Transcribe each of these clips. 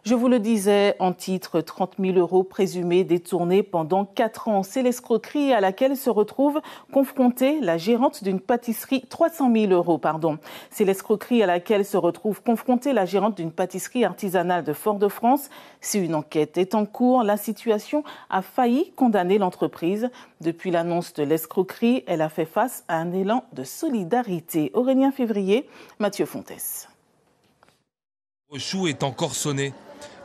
Je vous le disais en titre, 30 000 € présumés détournés pendant 4 ans. C'est l'escroquerie à laquelle se retrouve confrontée la gérante d'une pâtisserie. 300 000 €, pardon. C'est l'escroquerie à laquelle se retrouve confrontée la gérante d'une pâtisserie artisanale de Fort-de-France. Si une enquête est en cours, la situation a failli condamner l'entreprise. Depuis l'annonce de l'escroquerie, elle a fait face à un élan de solidarité. Aurélien Février, Mathieu Fontès. Le chou est encore sonné.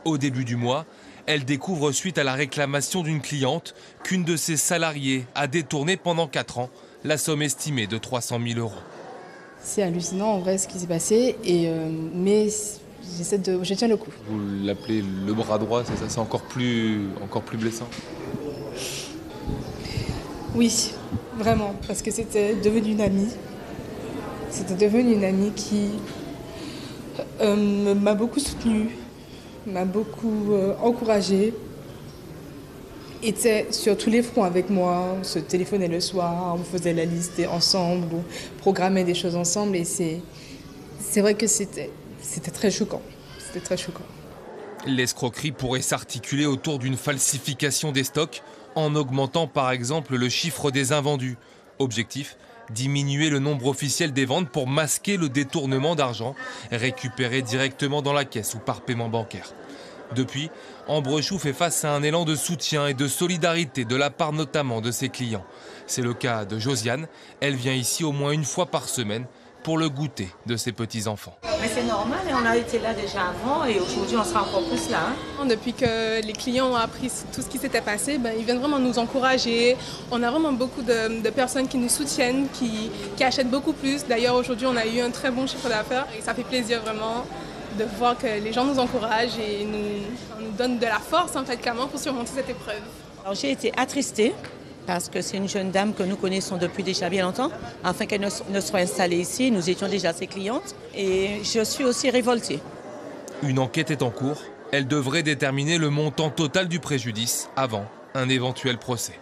Au début du mois, elle découvre suite à la réclamation d'une cliente qu'une de ses salariées a détourné pendant 4 ans la somme estimée de 300 000 €. C'est hallucinant en vrai ce qui s'est passé, mais je tiens le coup. Vous l'appelez le bras droit, c'est ça? C'est encore plus blessant? Oui, vraiment, parce que c'était devenu une amie. C'était devenu une amie qui m'a beaucoup soutenue, m'a beaucoup encouragée, était sur tous les fronts avec moi. On se téléphonait le soir, on faisait la liste ensemble, on programmait des choses ensemble et c'est vrai que c'était très choquant. C'était très choquant. L'escroquerie pourrait s'articuler autour d'une falsification des stocks en augmentant par exemple le chiffre des invendus. Objectif, diminuer le nombre officiel des ventes pour masquer le détournement d'argent récupéré directement dans la caisse ou par paiement bancaire. Depuis, Ambre Chou fait face à un élan de soutien et de solidarité de la part notamment de ses clients. C'est le cas de Josiane. Elle vient ici au moins une fois par semaine pour le goûter de ses petits-enfants. Mais c'est normal, on a été là déjà avant et aujourd'hui on sera encore plus là. Depuis que les clients ont appris tout ce qui s'était passé, ils viennent vraiment nous encourager. On a vraiment beaucoup de personnes qui nous soutiennent, qui achètent beaucoup plus. D'ailleurs aujourd'hui on a eu un très bon chiffre d'affaires et ça fait plaisir vraiment de voir que les gens nous encouragent et nous donnent de la force en fait clairement pour surmonter cette épreuve. Alors j'ai été attristée parce que c'est une jeune dame que nous connaissons depuis déjà bien longtemps. Afin qu'elle ne soit installée ici, nous étions déjà ses clientes et je suis aussi révoltée. Une enquête est en cours. Elle devrait déterminer le montant total du préjudice avant un éventuel procès.